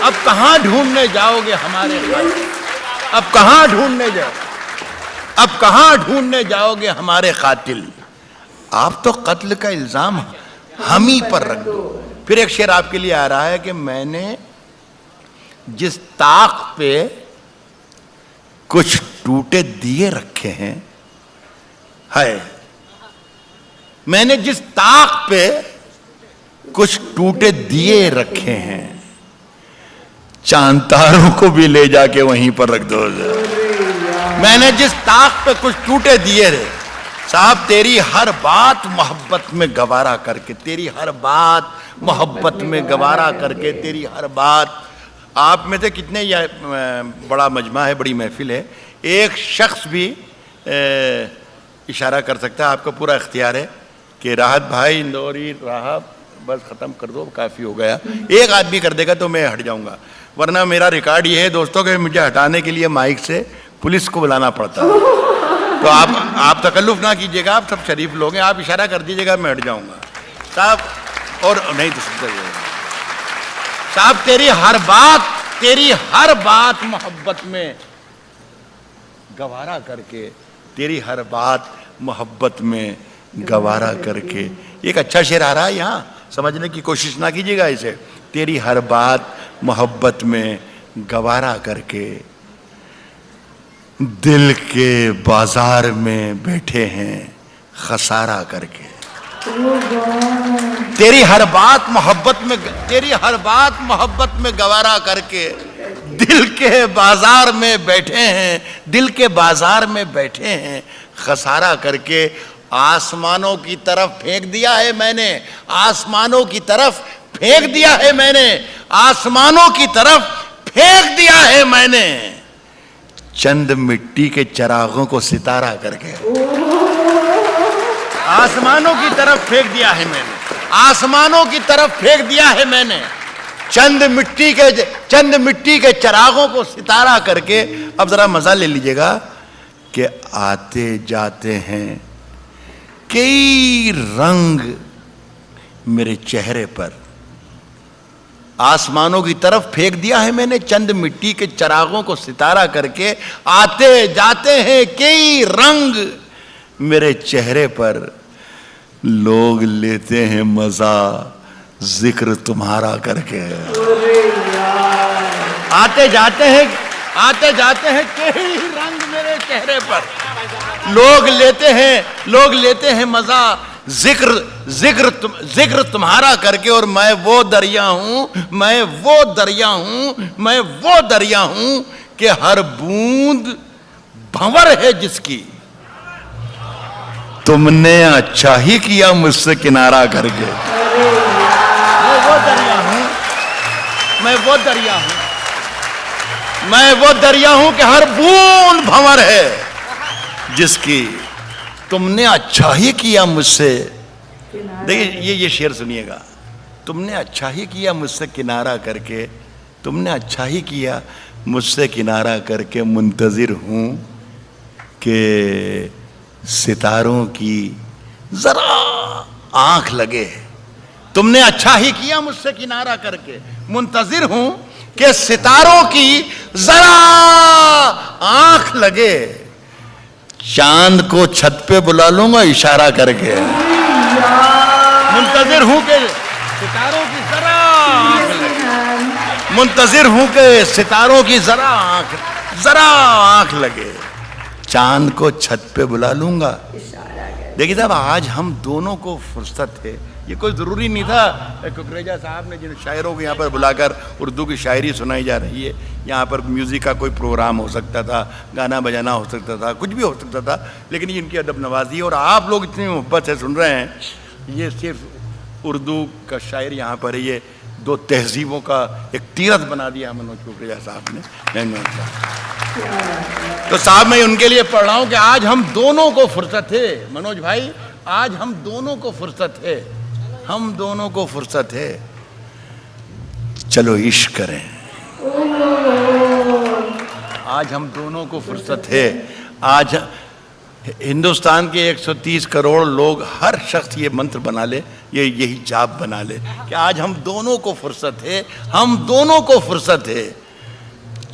अब कहां ढूंढने जाओगे हमारे कातिल, अब कहां ढूंढने जाओ, अब कहां ढूंढने जाओगे हमारे कातिल। आप तो कत्ल का इल्जाम हम ही पर रख दो। फिर एक शेर आपके लिए आ रहा है कि मैंने जिस ताक पे कुछ टूटे दिए रखे हैं, है, मैंने जिस ताक पे कुछ टूटे दिए रखे हैं, चांद तारों को भी ले जाके वहीं पर रख दो। मैंने जिस ताक पे कुछ टूटे दिए रे साहब, तेरी हर बात मोहब्बत में गवारा करके, तेरी हर बात मोहब्बत में गवारा करके, तेरी हर बात। आप में से कितने, या बड़ा मजमा है, बड़ी महफिल है, एक शख्स भी इशारा कर सकता है, आपका पूरा इख्तियार है कि राहत भाई, इंदौरी राह बस ख़त्म कर दो, काफ़ी हो गया। एक आदमी कर देगा तो मैं हट जाऊंगा, वरना मेरा रिकॉर्ड ये है दोस्तों कि मुझे हटाने के लिए माइक से पुलिस को बुलाना पड़ता है। तो आप तकल्लुफ़ ना कीजिएगा, आप सब शरीफ लोग हैं, आप इशारा कर दीजिएगा, मैं हट जाऊंगा साहब। और नहीं तो साहब, तेरी हर बात मोहब्बत में गवारा करके, तेरी हर बात मोहब्बत में गवारा करके। एक अच्छा शेर आ रहा है यहाँ, समझने की कोशिश ना कीजिएगा इसे। तेरी हर बात मोहब्बत में गवारा करके, दिल के बाजार में बैठे हैं खसारा करके। तेरी हर बात मोहब्बत में, तेरी हर बात मोहब्बत में गवारा करके, दिल के बाजार में बैठे हैं, दिल के बाजार में बैठे हैं खसारा करके। आसमानों की तरफ फेंक दिया है मैंने, आसमानों की तरफ फेंक दिया है मैंने, आसमानों की तरफ फेंक दिया है मैंने, चंद मिट्टी के चरागों को सितारा करके। आसमानों की तरफ फेंक दिया है मैंने, आसमानों की तरफ फेंक दिया है मैंने, चंद मिट्टी के चरागों को सितारा करके। अब जरा मजा ले लीजिएगा कि आते जाते हैं कई रंग मेरे चेहरे पर। आसमानों की तरफ फेंक दिया है मैंने चंद मिट्टी के चरागों को सितारा करके, आते जाते हैं कई रंग मेरे चेहरे पर, लोग लेते हैं मजा जिक्र तुम्हारा करके। आते जाते हैं कई रंग मेरे चेहरे पर, लोग लेते हैं मजा जिक्र तुम्हारा करके। और मैं वो दरिया हूं कि हर बूंद भंवर है जिसकी, तुमने अच्छा ही किया मुझसे किनारा करके। मैं वो दरिया हूं, मैं वो दरिया हूं, मैं वो दरिया हूं कि हर बूंद भंवर है जिसकी, तुमने अच्छा ही किया मुझसे। देखिए ये शेर सुनिएगा, तुमने अच्छा ही किया मुझसे किनारा करके, तुमने अच्छा ही किया मुझसे किनारा करके, मुंतजिर हूं कि सितारों की जरा आंख लगे। तुमने अच्छा ही किया मुझसे किनारा करके, मुंतजिर हूं कि सितारों की जरा आंख लगे। चांद को छत पे बुला लूंगा इशारा करके, मुंतजिर हूं कि सितारों की जरा आंख लगे, मुंतजिर हूं कि सितारों की जरा आंख लगे। चांद को छत पे बुला लूंगा। देखिए साहब, आज हम दोनों को फुर्सत है। ये कोई ज़रूरी नहीं था कुकरेजा साहब ने जिन शायरों को यहाँ पर बुलाकर उर्दू की शायरी सुनाई जा रही है, यहाँ पर म्यूज़िक का कोई प्रोग्राम हो सकता था, गाना बजाना हो सकता था, कुछ भी हो सकता था, लेकिन ये इनकी अदब नवाजी और आप लोग इतनी मोहब्बत से सुन रहे हैं। ये सिर्फ उर्दू का शायर यहाँ पर है, ये दो तहजीबों का एक तीरथ बना दिया मनोज कुकरेजा साहब ने। तो साहब मैं उनके लिए पढ़ रहा हूं कि आज हम दोनों को फुर्सत है। मनोज भाई, आज हम दोनों को फुर्सत है, हम दोनों को फुर्सत है, चलो इश्क करें। आज हम दोनों को फुर्सत है। आज हिंदुस्तान के 130 करोड़ लोग, हर शख्स ये मंत्र बना ले, यही जाप बना ले कि आज हम दोनों को फुर्सत है, हम दोनों को फुर्सत है,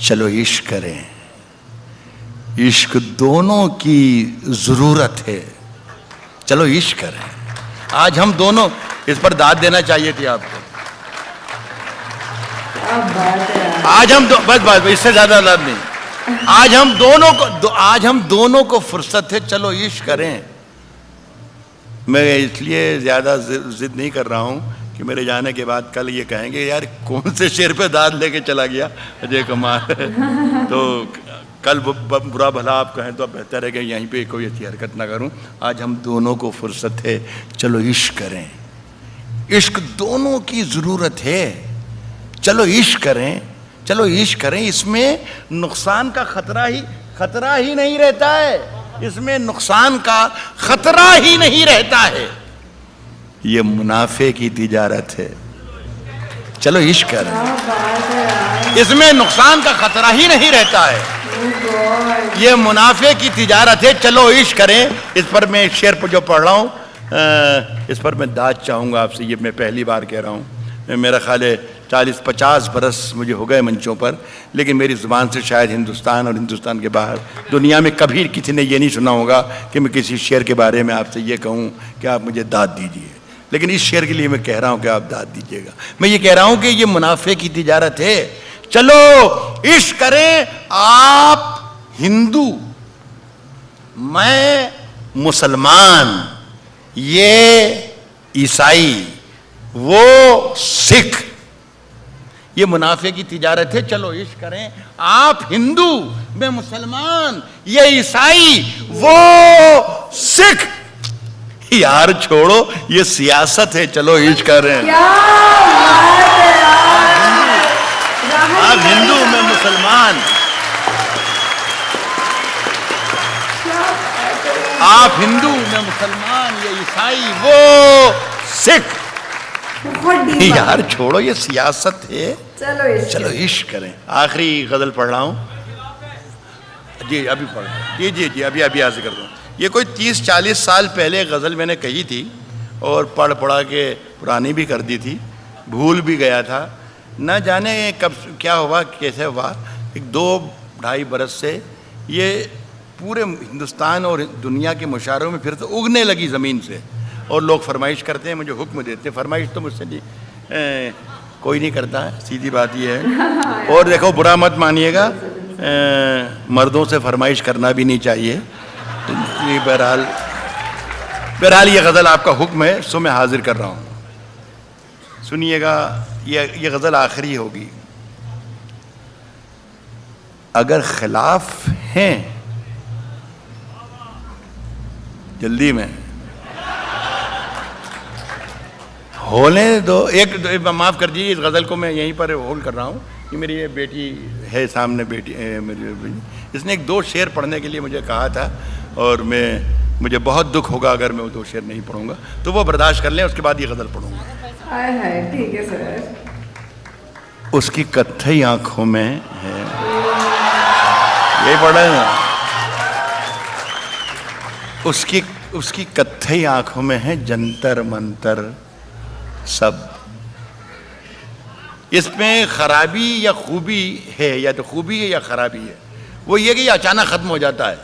चलो इश्क करें। इश्क दोनों की जरूरत है, चलो इश्क करें। आज हम दोनों, इस पर दाद देना चाहिए थी आपको। आज हम बस इससे ज्यादा दाद नहीं। आज हम दोनों को फुर्सत है, चलो इश्क करें। मैं इसलिए ज्यादा जिद नहीं कर रहा हूं कि मेरे जाने के बाद कल ये कहेंगे यार कौन से शेर पे दाद लेके चला गया अजय कुमार। तो कल बुरा भला आप कहें तो बेहतर है कि यहीं पे कोई ऐसी हरकत ना करूं। आज हम दोनों को फुर्सत है, चलो इश्क करें। इश्क दोनों की ज़रूरत है, चलो इश्क करें, चलो इश्क करें। इसमें नुकसान का खतरा ही नहीं रहता है, इसमें नुकसान का खतरा ही नहीं रहता है। ये मुनाफे की तिजारत है, चलो इश्क करें। इसमें नुकसान का खतरा ही नहीं रहता है, ये मुनाफे की तिजारत है, चलो इश्क करें। इस पर मैं शेर पर जो पढ़ रहा हूँ, इस पर मैं दाद चाहूँगा आपसे। ये मैं पहली बार कह रहा हूँ, मेरा ख्याल है 40-50 बरस मुझे हो गए मंचों पर, लेकिन मेरी ज़ुबान से शायद हिंदुस्तान और हिंदुस्तान के बाहर दुनिया में कभी किसी ने ये नहीं सुना होगा कि मैं किसी शेर के बारे में आपसे ये कहूँ कि आप मुझे दाद दीजिए। लेकिन इस शेर के लिए मैं कह रहा हूँ कि आप दाद दीजिएगा। मैं ये कह रहा हूँ कि ये मुनाफे की तिजारत है, चलो इश्क करें। आप हिंदू, मैं मुसलमान, ये ईसाई, वो सिख, ये मुनाफे की तिजारत है, चलो इश्क करें। आप हिंदू, मैं मुसलमान, ये ईसाई, वो सिख, यार छोड़ो ये सियासत है, चलो इश्क करें। आप हिंदू, मैं मुसलमान, आप हिंदू, मैं मुसलमान, ये ईसाई, वो सिख, यार छोड़ो ये सियासत है, चलो इश्क करें। आखिरी गजल पढ़ रहा हूँ जी, अभी पढ़ जी अभी आज कर दूँ। ये कोई 30-40 साल पहले गज़ल मैंने कही थी और पढ़ा के पुरानी भी कर दी थी, भूल भी गया था। न जाने कब क्या हुआ, कैसे हुआ, 2-2.5 बरस से ये पूरे हिंदुस्तान और दुनिया के मुशायरों में फिर तो उगने लगी ज़मीन से। और लोग फरमाइश करते हैं, मुझे हुक्म देते हैं। फरमाइश तो मुझसे नहीं कोई नहीं करता है, सीधी बात ये है। और देखो बुरा मत मानिएगा, मर्दों से फरमाइश करना भी नहीं चाहिए। ये बहरहाल ये गज़ल आपका हुक्म है, सो मैं हाजिर कर रहा हूँ, सुनिएगा। ये गज़ल आखिरी होगी। अगर खिलाफ हैं जल्दी में होने दो। एक माफ कर दीजिए, इस गजल को मैं यहीं पर होल्ड कर रहा हूँ। कि मेरी ये बेटी है सामने, बेटी मेरी, इसने एक 2 शेर पढ़ने के लिए मुझे कहा था, और मुझे बहुत दुख होगा अगर मैं वो 2 शेर नहीं पढ़ूंगा, तो वो बर्दाश्त कर लें, उसके बाद ये गजल पढ़ूंगा।
हाय हाय, ठीक है सर।
उसकी कत्थई आंखों में है, यही पढ़ा है ना, उसकी कत्थई आंखों में है जंतर मंतर सब। इसमें खराबी या खूबी है, या तो खूबी है या खराबी है, वो ये कि ये अचानक खत्म हो जाता है।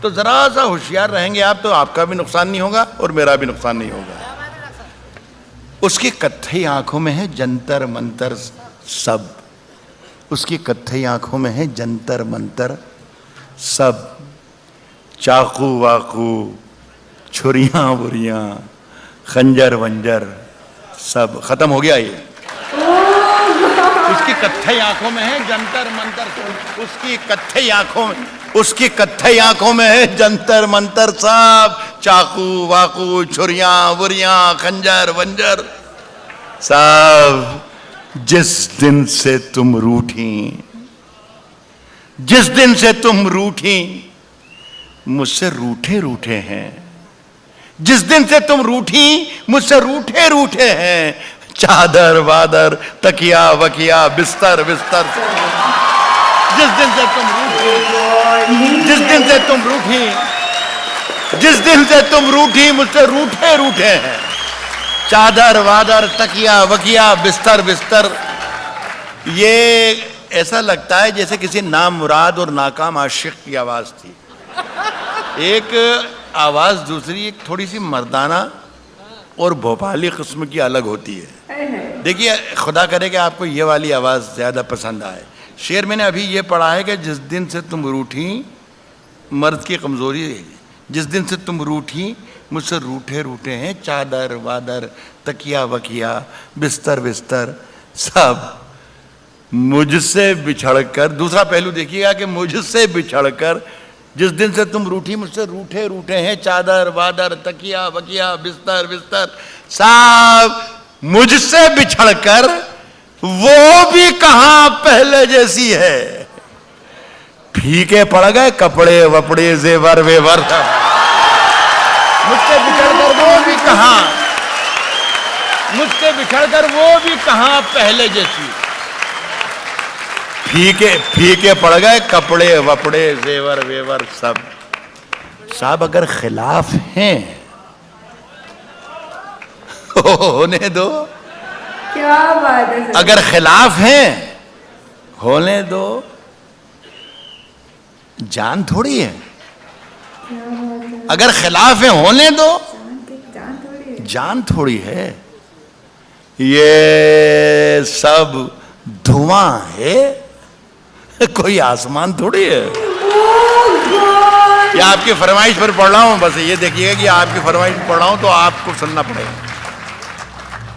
तो जरा सा होशियार रहेंगे आप, तो आपका भी नुकसान नहीं होगा और मेरा भी नुकसान नहीं होगा। उसकी कत्थई आंखों में है जंतर मंतर सब, उसकी कत्थई आंखों में है जंतर मंतर सब। चाकू वाकू, छुरियां बुरियां, खंजर वंजर सब खत्म हो गया ये। उसकी कत्थई आंखों में है जंतर मंतर, उसकी कत्थई आंखों में है जंतर मंतर सब। चाकू वाकू, छुरियां बुरियां, खंजर वंजर सब। जिस दिन से तुम रूठी, मुझसे रूठे हैं। जिस दिन से तुम रूठी, मुझसे रूठे हैं। चादर वादर, तकिया वकिया, बिस्तर बिस्तर। जिस दिन से तुम रूठी, मुझसे रूठे हैं। चादर वादर, तकिया वकिया, बिस्तर बिस्तर। ये ऐसा लगता है जैसे किसी नामुराद और नाकाम आशिक की आवाज थी। एक आवाज दूसरी, एक थोड़ी सी मर्दाना और भोपाली किस्म की अलग होती है। देखिए, खुदा करे कि आपको ये वाली आवाज ज्यादा पसंद आए। शेर मैंने अभी ये पढ़ा है कि जिस दिन से तुम रूठी, मर्द की कमजोरी है, जिस दिन से तुम रूठी, मुझसे रूठे हैं। चादर वादर, तकिया वकिया, बिस्तर बिस्तर सब। मुझसे बिछड़कर, दूसरा पहलू देखिएगा कि मुझसे बिछड़कर, जिस दिन से तुम रूठी, मुझसे रूठे हैं। चादर वादर, तकिया वकिया, बिस्तर बिस्तर सब। मुझसे बिछड़कर वो भी कहां पहले जैसी है। फीके पड़ गए कपड़े वपड़े, जेवर वेवर। मुझसे बिछड़कर वो भी कहां पहले जैसी। फीके पड़ गए कपड़े वपड़े, जेवर वेवर सब। साहब अगर खिलाफ हैं होने दो।
क्या बात है सर।
अगर खिलाफ हैं होने दो। जान थोड़ी है। अगर खिलाफ है होने दो। जान थोड़ी है। ये सब धुआं है, कोई आसमान थोड़ी है। ये आपकी फरमाइश पर पढ़ रहा हूं, बस ये देखिएगा कि आपकी फरमाइश पर पढ़ रहा हूं तो आपको सुनना पड़ेगा।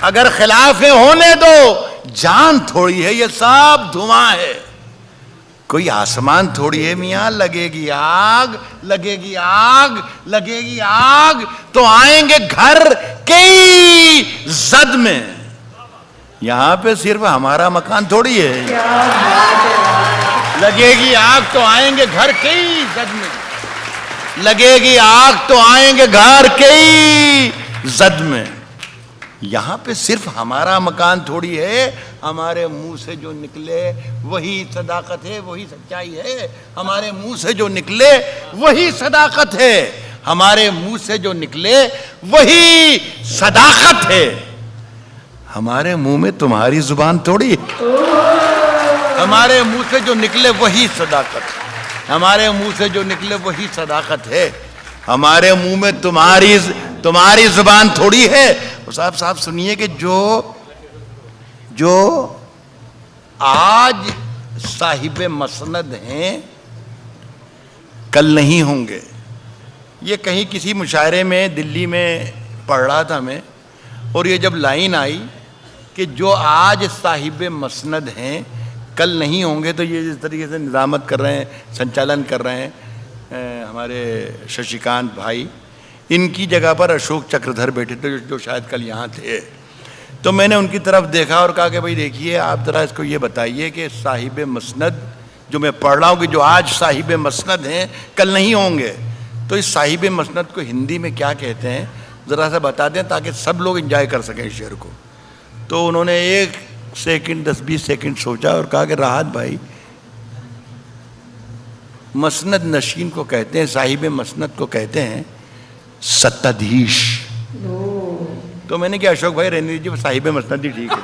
अगर खिलाफ है होने दो। जान थोड़ी है, ये सब धुआं है, कोई आसमान थोड़ी है मियां। लगेगी आग, लगेगी आग, लगेगी आग तो आएंगे घर कई जद में। यहां पे सिर्फ हमारा मकान थोड़ी है।
क्या बात है।
लगेगी आग तो आएंगे घर कई जद में। लगेगी आग तो आएंगे घर कई जद में। यहां पे सिर्फ हमारा मकान थोड़ी है। हमारे मुंह से जो निकले वही सदाकत है, वही सच्चाई है। हमारे मुंह से जो निकले वही सदाकत है। हमारे मुंह से जो निकले वही सदाकत है। हमारे मुंह में तुम्हारी जुबान थोड़ी है। हमारे मुंह से जो निकले वही सदाकत है। हमारे मुंह से जो निकले वही सदाकत है। हमारे मुंह में तुम्हारी जुबान थोड़ी है। और साहब सुनिए कि जो आज साहिबे मसनद हैं कल नहीं होंगे। ये कहीं किसी मुशायरे में दिल्ली में पढ़ रहा था मैं, और ये जब लाइन आई कि जो आज साहिबे मसनद हैं कल नहीं होंगे, तो ये जिस तरीके से निज़ामत कर रहे हैं, संचालन कर रहे हैं हमारे शशिकांत भाई, इनकी जगह पर अशोक चक्रधर बैठे थे जो शायद कल यहाँ थे। तो मैंने उनकी तरफ देखा और कहा कि भाई देखिए आप ज़रा इसको ये बताइए कि साहिब मसनद जो मैं पढ़ रहा हूँ कि जो आज साहिब मसनद हैं कल नहीं होंगे, तो इस साहिब मसनद को हिंदी में क्या कहते हैं ज़रा सा बता दें ताकि सब लोग एंजॉय कर सकें इस शेर को। तो उन्होंने 1 सेकंड 10-20 सेकंड सोचा और कहा कि राहत भाई, मसनद नशीन को कहते हैं, साहिब मसनद को कहते हैं सत्ताधीश। तो मैंने कहा अशोक भाई रहने दीजिए, साहिब मसनद ही ठीक है।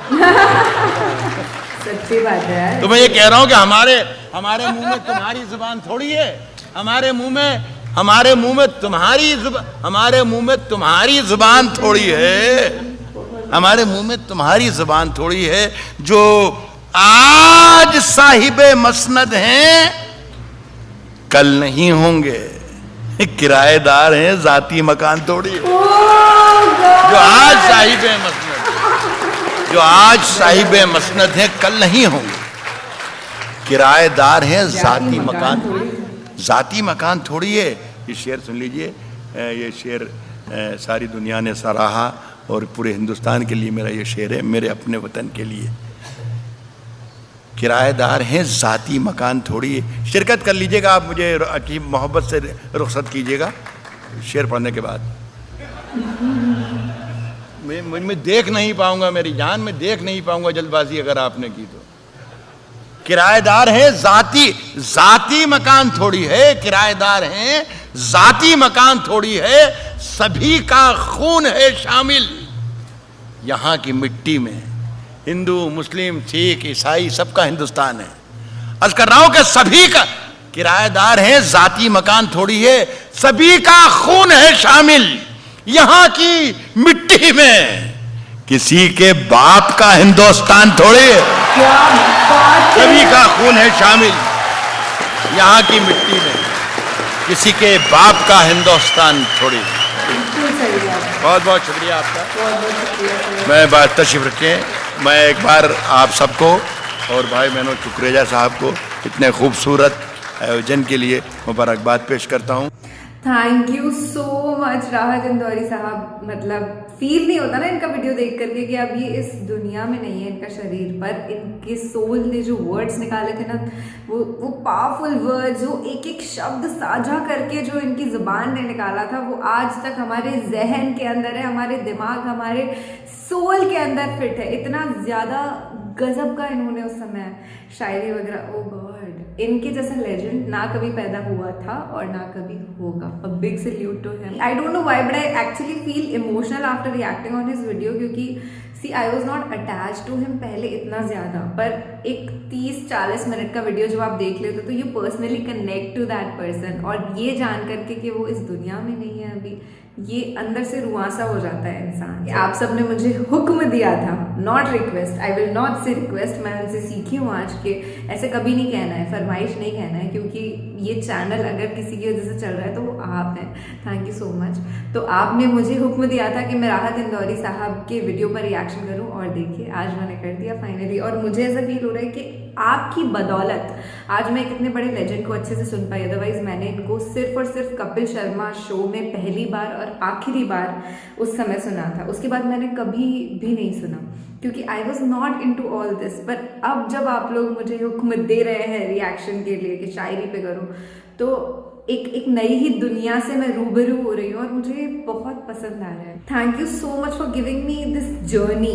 सच्ची बात है।
तो मैं ये कह रहा हूँ कि हमारे मुंह में तुम्हारी जुबान थोड़ी है, हमारे मुंह में तुम्हारी जुबान थोड़ी है, हमारे मुंह में तुम्हारी जुबान थोड़ी है। जो आज साहिब मसनद हैं कल नहीं होंगे, किराएदार हैं, जाती मकान थोड़ी है। जो आज साहिब मसनद हैं कल नहीं होंगे, किराएदार हैं, जाती मकान थोड़ी है। ये शेर सुन लीजिए, ये शेर सारी दुनिया ने सराहा और पूरे हिंदुस्तान के लिए मेरा ये शेर है, मेरे अपने वतन के लिए। किराएदार हैं, जाती मकान थोड़ी है। शिरकत कर लीजिएगा आप, मुझे अच्छी मोहब्बत से रुखसत कीजिएगा शेर पढ़ने के बाद। मैं देख नहीं पाऊंगा, मेरी जान में देख नहीं पाऊंगा जल्दबाजी अगर आपने की तो। किराएदार है, जाती मकान थोड़ी है, किराएदार हैं, जाती मकान थोड़ी है, सभी का खून है शामिल यहाँ की मिट्टी में। हिंदू, मुस्लिम, सिख, ईसाई सबका हिंदुस्तान है। अर्ज कर रहा हूं कि सभी का किराएदार है, जाती मकान थोड़ी है, सभी का खून है शामिल यहाँ की मिट्टी में। किसी के बाप का हिंदुस्तान थोड़ी है, सभी का खून है शामिल यहाँ की मिट्टी में। किसी के बाप का हिंदुस्तान थोड़ी। बहुत बहुत शुक्रिया आपका। मैं बात तशरीफ रखें। मैं एक बार आप सबको और भाई बहनों चुकरेजा साहब को इतने खूबसूरत आयोजन के लिए मुबारकबाद पेश करता हूँ।
थैंक यू सो मच राहत इंदौरी साहब। मतलब फील नहीं होता ना इनका वीडियो देख करके कि अब ये इस दुनिया में नहीं है इनका शरीर, पर इनके सोल ने जो वर्ड्स निकाले थे ना, वो पावरफुल वर्ड्स, वो एक एक शब्द साझा करके जो इनकी जुबान ने निकाला था, वो आज तक हमारे जहन के अंदर है, हमारे दिमाग, हमारे सोल के अंदर फिट है। इतना ज़्यादा गजब का इन्होंने उस समय शायरी वगैरह, ओ गॉड, इनके जैसा लेजेंड ना कभी पैदा हुआ था और ना कभी होगा। A big salute to him. I don't know why but I actually feel emotional after reacting on his video, क्योंकि see I was not attach to him पहले इतना ज़्यादा, पर एक 30-40 मिनट का वीडियो जब आप देख लेते हो तो you personally connect to that person, और ये जान करके कि वो इस दुनिया में नहीं है अभी, ये अंदर से रुआसा हो जाता है इंसान। आप सबने मुझे हुक्म दिया था, not request, I will not से रिक्वेस्ट, मैं उनसे सीखी हूँ आज के ऐसे कभी नहीं कहना है, फरमाइश नहीं कहना है, क्योंकि ये चैनल अगर किसी की वजह से चल रहा है तो वो आप हैं। Thank you so much. तो आपने मुझे हुक्म दिया था कि मैं राहत इंदौरी साहब के वीडियो पर रिएक्शन करूं, और देखिए आज मैंने कर दिया फाइनली। और मुझे ऐसा फील हो रहा है कि आपकी बदौलत आज मैं कितने बड़े लेजेंड को अच्छे से सुन पाई। अदरवाइज मैंने इनको सिर्फ और सिर्फ कपिल शर्मा शो में पहली बार और आखिरी बार उस समय सुना था, उसके बाद मैंने कभी भी नहीं सुना, क्योंकि I was not into all this. पर अब जब आप लोग मुझे हुक्म दे रहे हैं रिएक्शन के लिए कि शायरी पे करो, तो एक नई ही दुनिया से मैं रूबरू हो रही हूँ और मुझे बहुत पसंद आ रहा है। Thank you so much for giving me this journey,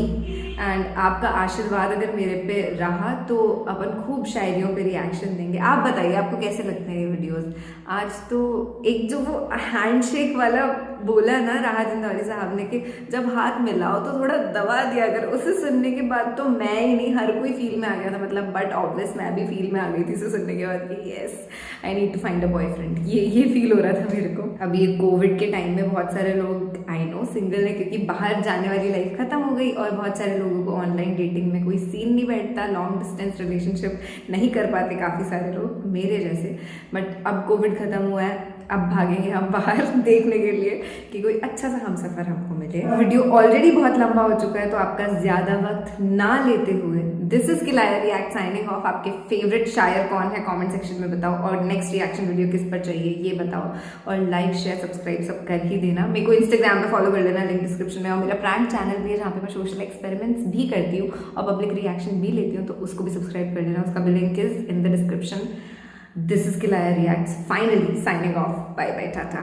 and आपका आशीर्वाद अगर मेरे पे रहा तो अपन खूब शायरियों पे रिएक्शन देंगे। आप बताइए आपको कैसे लगते हैं ये वीडियोस। आज तो एक जो वो हैंडशेक वाला बोला ना राहत इंदौरी साहब ने कि जब हाथ मिलाओ तो थोड़ा दबा दिया अगर, उसे सुनने के बाद तो मैं ही नहीं हर कोई फील में आ गया था। मतलब बट ऑब्वियस मैं भी फील में आ गई थी इसे सुनने के बाद कि yes I need to find a boyfriend, ये फील हो रहा था मेरे को। अभी ये कोविड के टाइम में बहुत सारे लोग आई नो सिंगल है, क्योंकि बाहर जाने वाली लाइफ खत्म हो गई, और बहुत सारे लोगों को ऑनलाइन डेटिंग में कोई सीन नहीं बैठता, लॉन्ग डिस्टेंस रिलेशनशिप नहीं कर पाते काफ़ी सारे लोग मेरे जैसे। बट अब कोविड खत्म हुआ है अब भागेंगे हम बाहर देखने के लिए कि कोई अच्छा सा हमसफर हमको मिले। वीडियो ऑलरेडी बहुत लंबा हो चुका है, तो आपका ज्यादा वक्त ना लेते हुए दिस इज किलाया रिएक्ट साइनिंग ऑफ। आपके फेवरेट शायर कौन है कमेंट सेक्शन में बताओ, और नेक्स्ट रिएक्शन वीडियो किस पर चाहिए ये बताओ, और लाइक शेयर सब्सक्राइब सब कर ही देना। मेरे को इंस्टाग्राम पे फॉलो कर लेना, लिंक डिस्क्रिप्शन में, और मेरा प्रैंक चैनल भी है जहाँ पे मैं सोशल एक्सपेरिमेंट्स भी करती हूँ और पब्लिक रिएक्शन भी लेती हूँ, तो उसको भी सब्सक्राइब कर लेना, उसका भी link is in the description. This is Kilaya Reacts, finally signing off. Bye bye, tata.